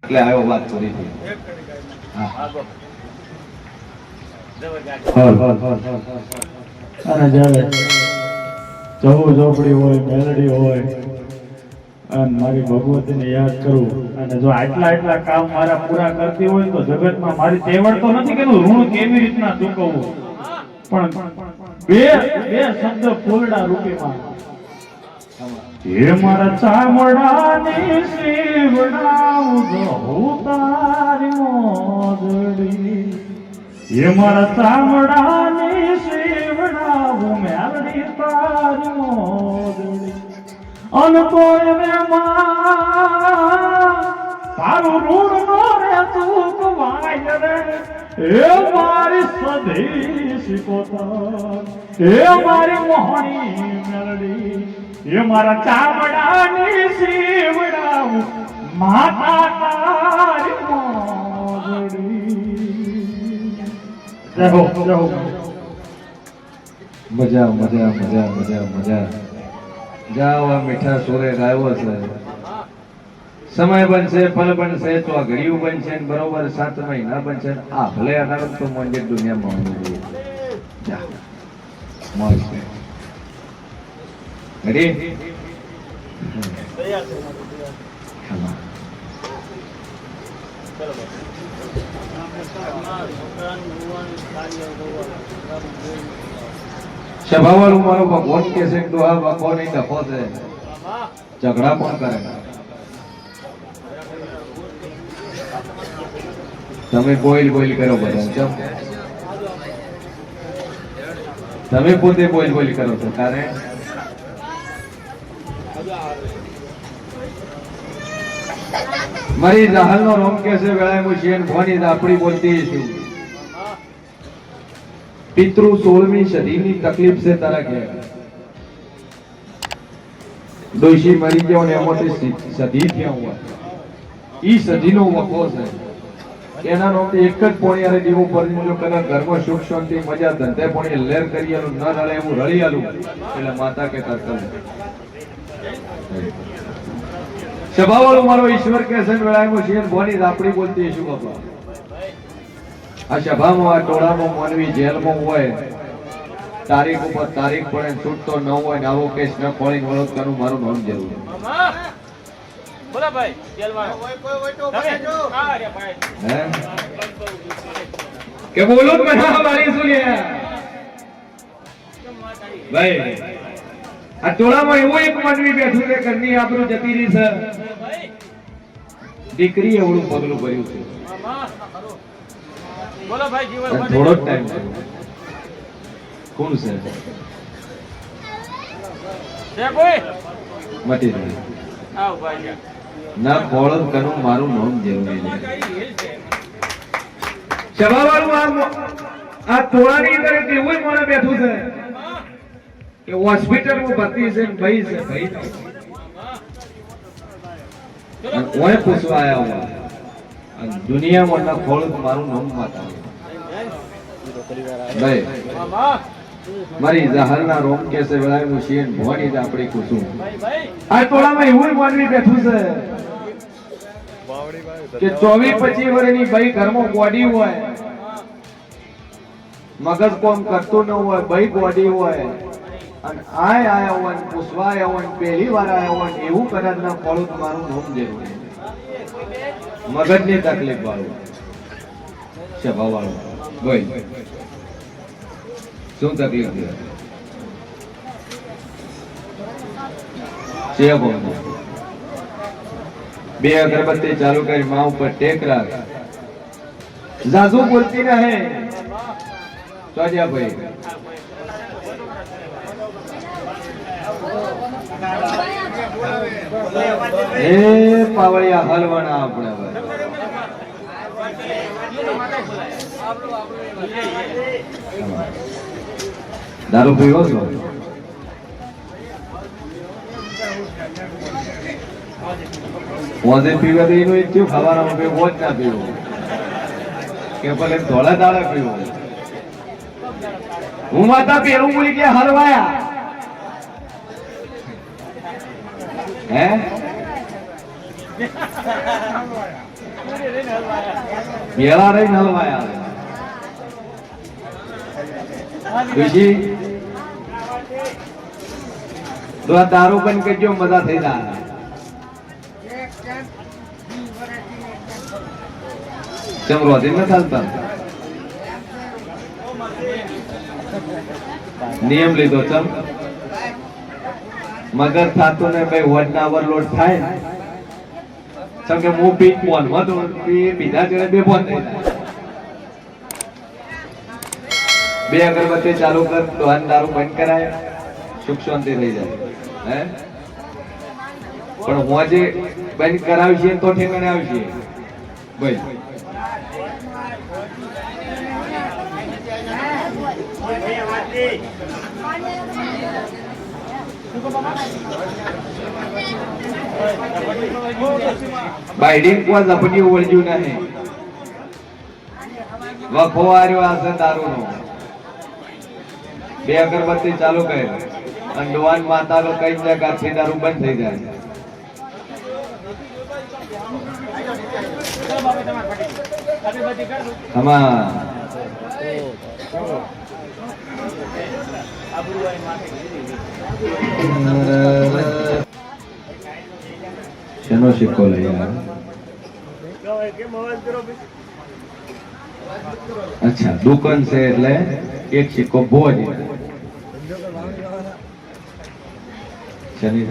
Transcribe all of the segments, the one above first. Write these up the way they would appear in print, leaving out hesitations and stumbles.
એટલે આવ્યો વાત કરી હતી. અને જ્યારે ચૌ ચોપડી હોય, મેલડી હોય અને મારી ભગવતીને યાદ કરું અને જો આટલા કામ મારા પૂરા કરતી હોય તો જગતમાં મારી તેવડ તો નથી કે ઋણ કેવી રીતના ચૂકવવું, પણ બે શબ્દ ફૂલડા રૂપીમાં હે મારા ચામડાની શિવડાવું તારી મોદડી, હે મારા ચામડાની શિવડાવું મેલડી તારી મોદડી, અન કોઈ ને તારું ઋણ નો રે ચૂકવાય રે, હે મારી સધી શિકોતર, હે મારી મોહણી મેલડી, હે મારા ચામડાની શિવડાવું માતા તારી મોદડી. જય હો, જય હો. મજા મજા મજા મજા મજા. જાઓ આ મીઠા સુરે ગાયો છે. સમય બનશે, પલ બનશે, તો આ ઘડિયું બનશે ને બરોબર 7 મહિના બનશે. આ ભલે અનારત તો મોંજે દુનિયામાં હોવું જોઈએ. જા મોજ છે. રેડી તૈયાર છે. સભાવાળું મારો ભગવાન કે છે તો આ બાપો નહીં ડફો છે, ઝઘડા પણ કરે. તમે બોલ કરો બધા, તમે પોતે બોલ કરો છો. કારણ મારી જાહલનો રોમ કે છે વેળાએ હું શેન ભવાની આપણી બોલતી છું. પિતૃ 16મી સદીની તકલીફ છે તારા ઘેર. ડોશી મરી ગયો ને એમાંથી સદી થયા હોય, ઈ સદીનો વખો છે. એના નોમથી એક જ પોણિયારે દીવો પડી જો કદાચ ઘરમાં સુખ શાંતિ મજા ધંધે પોણી લેર કરી આલું ન રળે એવું રળી આલું એટલે માતા કે તરકલ. સભાવાળું મારો ઈશ્વર કે છે વેળામાં શેન ભવાની આપણી બોલતી શું બાપા. આ સભામાં આ ટોળામાં માનવી જેલમાં હોય, તારીખ ઉપર તારીખ પડે છૂટતો ન હોય ને આવો કેસ ન ખોળી વળો કરવું મારું નામ જરૂર. કે બોલો મારી સુનિયા ભાઈ. આ ટોળામાં એવું એક માનવી બેઠું કે ઘરની આબરૂ જતી રહી છે. દીકરી એવડું પગલું ભર્યું છે. બોલો ભાઈ જીવન થોડો ટાઈમ કોણ છે કોઈ મટી રહ્યું આવ ભાઈ ના બોળ કનું મારું નામ જરૂરી છે. સભાવાળું આ ટોળાની અંદર એવું મને બેઠું છે કે હોસ્પિટલમાં ભરતી છે ભાઈ છે ભાઈ ઓય પૂછવા આયા હું દુનિયામાં ના ખોળ મારું નામ માતા ભાઈ. મારી જાહરના રોમ કે છે વેળાએ હું શેન ભવાની જ આપણી કુસુમ. આ ટોળામાં એવું માનવી બેઠું છે કે 24-25 વર્ષની ભાઈ ઘરમાં બોડી હોય, મગજ કોમ કરતું ન હોય, ભાઈ બોડી હોય અને આયા હોય પૂછવા આયા હોય પહેલી વાર આયા હોય એવું કદાચ ના ખોળું મારું નામ જરૂરી. મગજની તકલીફ વાળું સભા વાળું બોલ શું તકલીફ છે? બે અગરબત્તી ચાલુ કરી માં ઉપર ટેક રાખ. જાજુ બોલતી રહે ચોજ્યા ભાઈ. એ પાવળિયા હલવાના આપણે દારૂ પીવો છો? મોજે પીવા તો એનું થયું ખાવાના પીવો મોજ ના પીવો કે ભલે ધોળા દાડા પીવો. હું માતા પેલું બોલી ગયા હલવાયા હે ભેળા રહીને હલવાયા બીજી તો આ દારૂ બંધ કરજો મજા થઈ જાય ચમ રોધી ન ચાલતા નિયમ લીધો ચમ મગર થાતું ને ભાઈ વોટના ઓવરલોડ થાય ને ચમ કે હું પીક ફોન હતો બીજા જોડે બે ફોન થઈ જાય બે અગરબત્તી ચાલુ કર તો દારૂ બંધ કરાય સુખ શાંતિ થઈ જાય હે પણ હું જે બંધ કરાવશે તો ઠેકાણે આવશે ભાઈ બાઈડિંગ કોઈ ઝપટી ઓળજ્યું નહીં વખો આર્યો આશે દારૂનો બે અગરબત્તી ચાલુ કરે અને ડોવાન માતાનો કઈ જગ્યાથી દારૂ બંધ થઈ જાય આમાં શેનો સિક્કો લઈ અચ્છા દુકાન છે એટલે એક સિક્કો ભોજ શનિ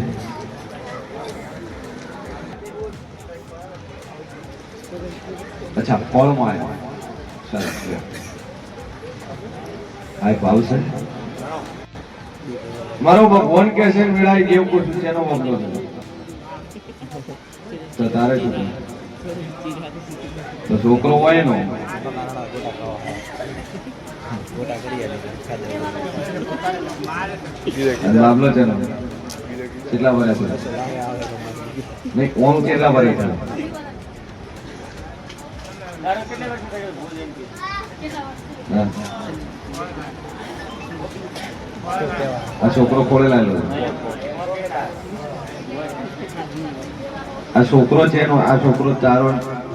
અચ્છા ફળમાં આવ્યો સરસ આ ભાવ છે મારો ભગવાન કે છે મેળાઈ દેવ કુછ તેનો મામલો છે તો તારે શું તો છોકરો હોય નો મામલો છે નો કેટલા વર્ષ છે નહીં ઓમ કેટલા વર્ષ છે આ છોકરો ખોલે લાયેલો આ છોકરો છે એનો આ છોકરો ચારો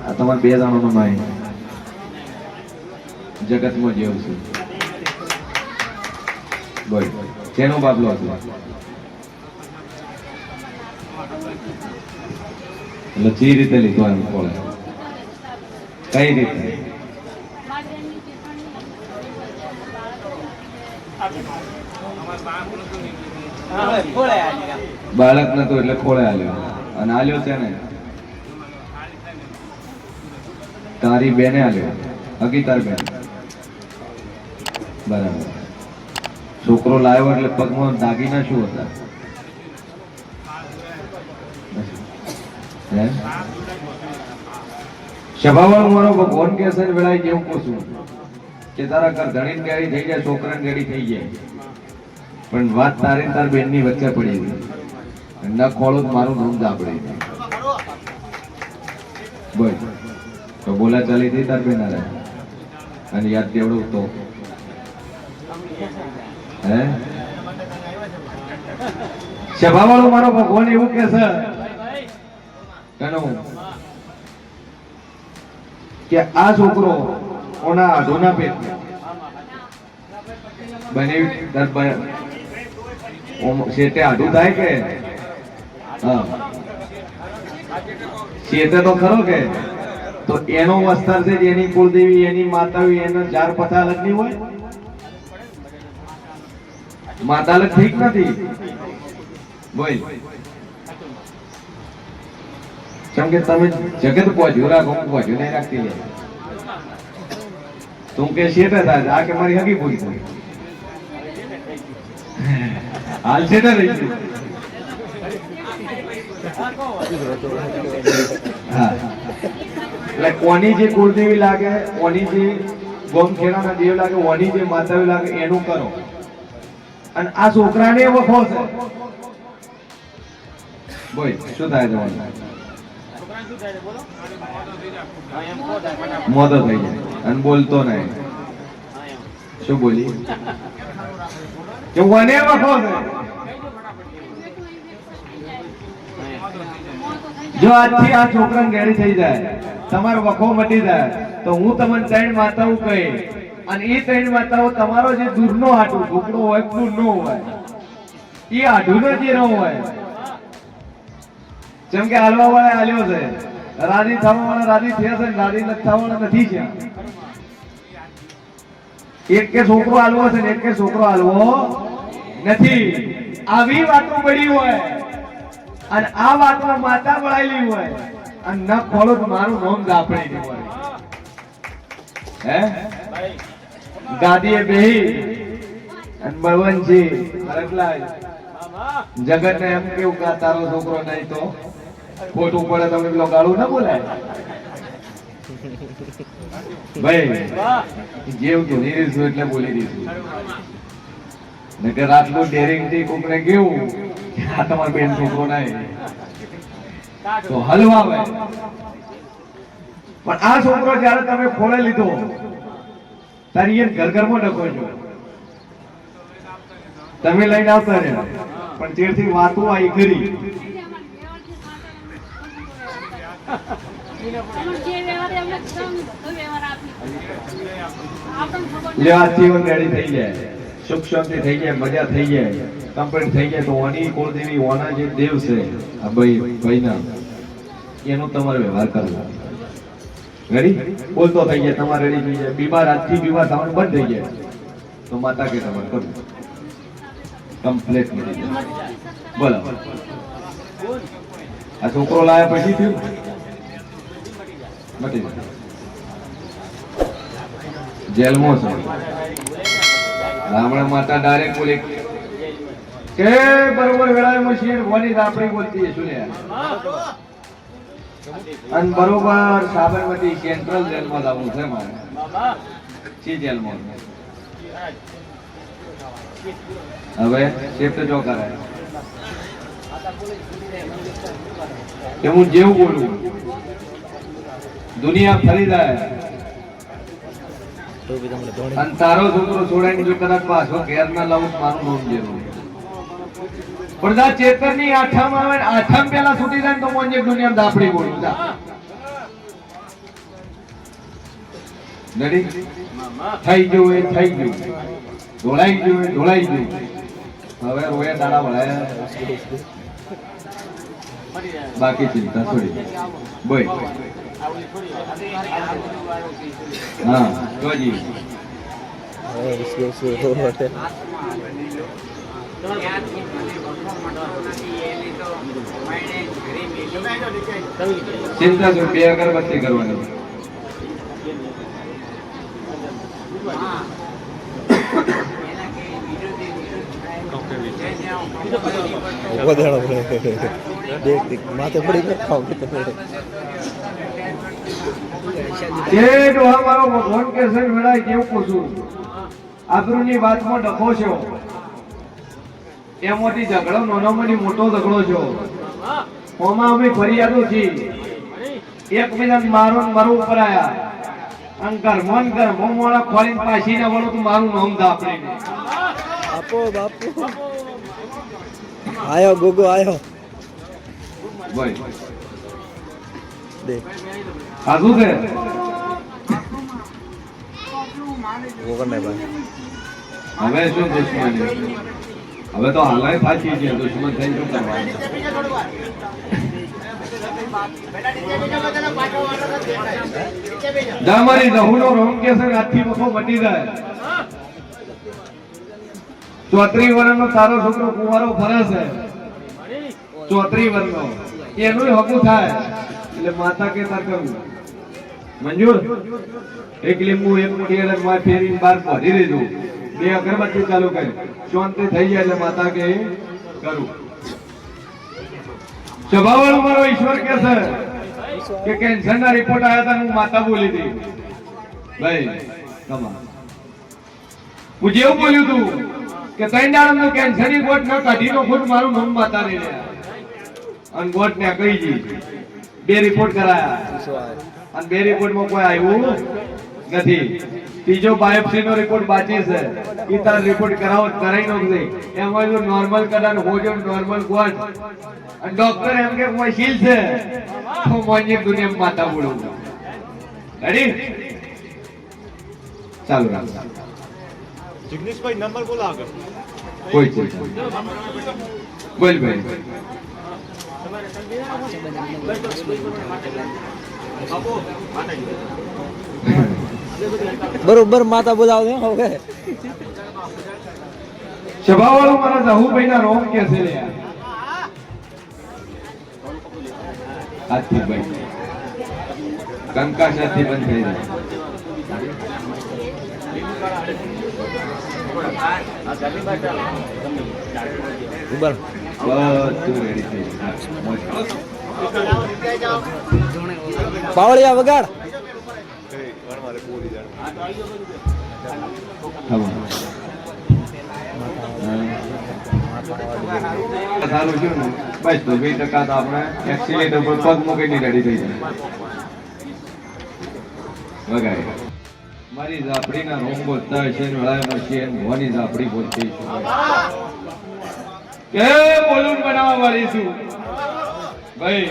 આ તમારે બે જણાનો માય જગતમાં જેવું છે બોલ તેનો બાબલો હતો એટલે જે રીતે લીધો એમ ખોલે કઈ રીતે બાળક નતો એટલે ખોળે આલ્યો અને આલ્યો છે ને તારી બેને આલ્યો હકીતાર બેન બરાબર છોકરો લાવ્યો એટલે પગમાં દાગીના શું હતા સભાવાળો મારો ભગવાન કે છે વેળાએ કેવું પૂછું કે તારા ઘર ધણી ગાડી થઈ જાય છોકરાની ગાડી થઈ જાય પણ વાત તારે તાર બેન ની વચ્ચે પડી ગઈ ન ખોળું મારું નામ દાબડે બોલ તો બોલા ચાલી થઈ તાર બેન અને યાદ દેવડું તો હે સભાવાળો મારો ભગવાન એવું કે છે કે આ છોકરો ઓના આધોના પેટ બને શેતે આધું થાય કે હા શેતે તો ખરો કે તો એનો વસ્તર છે જેની કુળદેવી એની માતાવી એનો ચાર પથા અલગ નહીં હોય માતા અલગ ઠીક નથી બોલ કેમ કે તમે જગત પહોંચ્યું રાખો પહોંચ્યું નહીં રાખતી લે તું કે શેતે થાય આ કે મારી હગી પૂરી થઈ હાલ છે ને રહી હા એટલે કોની જે કુળદેવી લાગે કોની જે ગોમખેડાના દેવ લાગે કોની જે માતાવી લાગે એનું કરો અને આ છોકરાને વખો છે બોલ શું થાય તમારે મોદો થઈ જાય અને બોલતો નહીં શું બોલી કે વને વખો છે જો આજથી આ છોકરાને ઘેરી થઈ જાય, તમારો વખો મટી જાય, તો હું તમને ત્રણ માતાઓ કહી, અને એ ત્રણ માતાઓ તમારો જે દૂરનો આટું ઢોકળો હોય દૂરનો હોય, એ આઢુનો જે ન હોય, જેમ કે હાલવા વાળા હાલ્યો છે, રાજી થવા વાળા રાજી થયા છે, રાજી નથી થવા વાળા નથી થયા. એક કે છોકરો હાલવો છે ને એક કે છોકરો હાલવો નથી. આવી વાતો પડી હોય અને આ વાતમાં માતા વળાયેલી હોય અને ન ખોલો તો મારું નામ દાપડી નહીં હોય. હે ગાદીએ બેહી અને બળવંતજી હરખલાલ જગત ને એમ કેવું કે તારો છોકરો નહીં તો ખોટું પડે, તમે પેલો ગાળું ના બોલાય ભાઈ. જેવું તો નીરીશું એટલે બોલી દઈશું, નકર આટલું ડેરિંગ થી કોકને કેવું આ તમારો બેન છોકરો નહીં તો હલવાવે. પણ આ છોકરો જયારે તમે ખોળે લીધો તારી એ ઘર ઘરમાં ડખો છો, તમે લઈને આવતા રહ્યા, પણ ચેડથી વાતો આવી ખરી. લેવાથી રેડી થઈ જાય, સુખ શાંતિ થઈ જાય, મજા થઈ જાય, કમ્પ્લીટ થઈ જાય, તો ઓની કુળદેવી ઓના જે દેવ છે આ ભાઈના એનો તમારે વ્યવહાર કરવો. રેડી બોલતો થઈ જાય, તમારે રેડી થઈ જાય. બીમાર આજથી બીમાર થવાનું બંધ થઈ જાય તો માતા કે તમારે કરવું કમ્પ્લીટ મળી જાય. બોલો આ છોકરો લાયા પછી થયું મટી જાય. જેલમાં છે રામણા માતા ડાયરેક્ટ બોલી કે બરોબર વેળામાં શેર વોની આપણી બોલતી શું લે, અને બરોબર સાબરમતી સેન્ટ્રલ જેલમાં જવું છે મારે. સી જેલમાં હવે શિફ્ટ જો કરાય કે હું જેવું બોલું દુનિયા ફરી જાય, અને તારો છોકરો છોડાઈને જો કદાચ પાછો ઘેર ના લાવું મારું નામ જેવું. પણ આ ચેતર ની આઠમ આવે ને આઠમ પેલા છૂટી જાય તો મોંજે દુનિયા દાપડી બોલું નડી થઈ ગયું એ થઈ ગયું, ઢોળાઈ ગયું એ ઢોળાઈ ગયું. હવે રોયા દાડા વળાયા, બાકી ચિંતા છોડી બોય. હા જોજી ચિંતા શું, બે અગરબત્તી કરવાની. માથે પડી ભગવાન કે છે વેળાય કેવું પૂછું આબરૂની વાતમાં ડખો છો, એમાંથી ઝઘડો નાનોમાંથી મોટો ઝઘડો છો. ઓમાં અમે ફરિયાદો છીએ, એક મિનિટ મારો મરવું ઉપર આયા અને ઘરમાં મોડા ખોલીને પાછી ના વળો તો મારું નામ દાપડી ને આપો બાપુ આયો ગોગો આયો ભાઈ દે સાચું છે. ગોગો ને ભાઈ હવે શું દુશ્મની, હવે તો હાલાય સાચી છે, દુશ્મન થઈ શું કરવાનું. મારી રહુનો રોમ કે છે આજથી વખો મટી જાય. 34 વર્ષનો તારો છોકરો કુંવારો ફરે છે, 34 વર્ષનો એનું હકું થાય એટલે માતા કે તાર કરવું મંજૂર. એક લીંબુ એક મુઠ્ઠી અલગ માં ફેરી બાર ભરી દેજો, બે અગરબત્તી ચાલુ કરી શાંતિ થઈ જાય એટલે માતા કે કરું. સ્વભાવવાળો મારો ઈશ્વર કે છે કે કેન્સર ના રિપોર્ટ આવ્યા હતા, હું માતા બોલી હતી ભાઈ તમા હું જેવું બોલ્યું તું કે ત્રણ દાડમનો કેન્સર ની ગોટ ના કાઢી નો ખુદ મારું નામ માતા નહીં રહ્યા, અને ગોટ ને કહી દી બે રિપોર્ટ કરાયા અને બે રિપોર્ટ માં કોઈ આવ્યું નથી. ત્રીજો બાયોપ્સી નો રિપોર્ટ બાકી છે. ઈ તાર રિપોર્ટ કરાઈ નો છે. એમાં જો નોર્મલ કદાચ હોજો નોર્મલ કોટ અને ડોક્ટર એમ કે કોઈ સીલ છે તો મોની દુનિયામાં માતા બોલું. રેડી? ચાલુ રાખ. જિગ્નેશભાઈ નંબર બોલો આગળ. કોઈ છે બોલ ભાઈ. બરોબર માતા બોલાવે હવે. સભાવાળો મારા જાહુભાઈ ના રોમ કે છે લે. આજથી ભાઈ કંકાશાથી બંધ થઈ જાય. ઉબર બધું રેડી થઈ ગયું. પાવળિયા વગાડ. સારું છે ને બસ તો 2% તો આપણે એક્સિલેટર પર પગ મૂકીને રેડી થઈ જાય. વગાય મારી ઝાપડીના રોમ બોલતા છે ને વળાયનો છે ને મોની ઝાપડી બોલતી છે કે બોલું બનાવવા વાળી છું ભાઈ.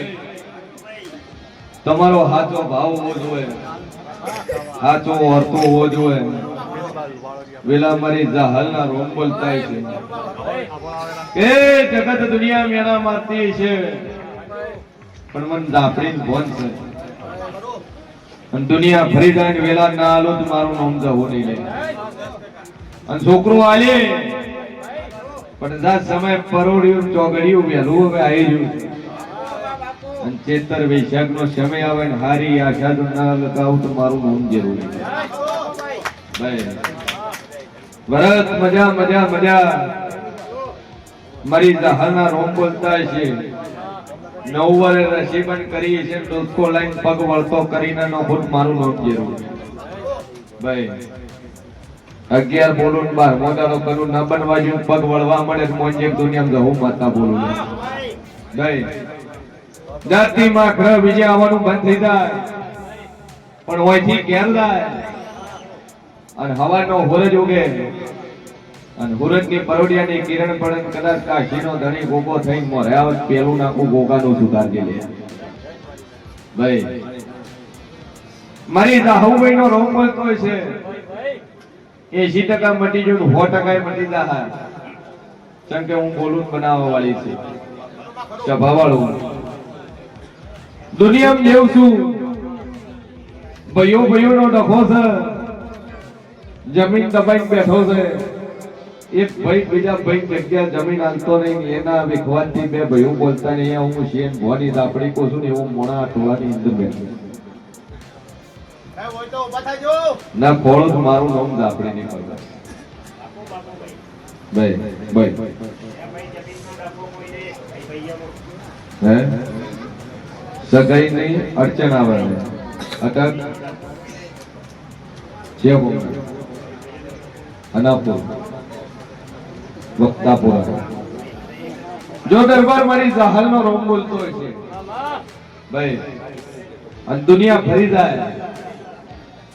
તમારો સાચો ભાવ હોવો જોઈએ, સાચો વર્તો હોવો જોઈએ. વેલા મારી જાહલના રોમ બોલતા છે એ જગત દુનિયા મેણા મારતી છે પણ મન ઝાપડી ભોન છે. અને દુનિયા ફરી જાય ને વેલા ના આલો તો મારું નામ જવું નહીં લે. અને છોકરો આલે પણ જા સમય પરોડ્યું ચોગડ્યું વહેલું હવે આવી રહ્યું. અને ચેતર વૈશાખ નો સમય આવે ને હારી આશા તો ના લગાવું તો મારું નામ જરૂરી ભાઈ. ભરત મજા મજા મજા મારી જાહલના રોમ બોલતા છે. 9 વર્ષ રસી બંધ કરી છે ડોસ્કો લાઈન પગ વળતો કરીને નો ભૂત મારું નામ જરૂરી ભાઈ. 11 બોલું 12 મોદાનો કરું ન બનવા જેવું પગ વળવા મળે મોંજે દુનિયામાં જવું માતા બોલું ભાઈ. જાતિ માં ગ્રહ બીજે આવવાનું બંધ થઈ જાય પણ ઓયથી ઘેર જાય અને હવાનો હુરજ ઉગે અને હુરજ ની પરોડિયાની કિરણ પડે કદાચ કાશીનો ધણી ગોગો થઈને મોરાવત પેલું નાખું ગોગાનું સુધારજે લે ભાઈ. મારી જાહુભાઈ નો રોમ બોલતો છે 80% મટી ગયું 100% મટી જાય. કેમ કે હું બોલું બનાવવા વાળી છે સભાવાળું દુનિયામાં જેવું છું. ભાઈઓ ભાઈઓ નો ડખો છે. જમીન દબાઈને બેઠો છે. એક ભાઈ બીજા ભાઈ જગ્યા જમીન આલતો નહીં એના વિખવાદથી બે ભાઈઓ બોલતા નહીં. હું શેન ભવાની ઝાપડી કહું છું ને એવું મોણા ટોળાની અંદર બેઠો ના ખોળો તો મારું નામ ઝાપડી નહીં કરતા ભાઈ ભાઈ. હે સગાઈ નહીં અડચણ આવે અટક છે અનાપુર વક્તાપુરા. જો દરબાર મારી જાહલનો રોમ બોલતો હોય છે ભાઈ અને દુનિયા ફરી જાય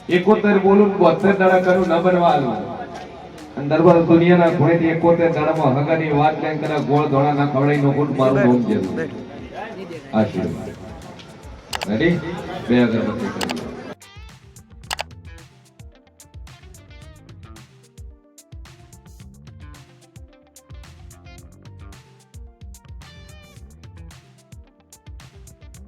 71 બોલું 72 દાડા કરું ન બનવા આલું અને દરબાર દુનિયાના ખૂણેથી 71 દાડામાં હગાની વાત લઈને કદાચ ગોળ ધોળા ના ખવડાવી નો કુટ મારું નામ જરૂર. આશીર્વાદ રેડી બે અગરબત્તી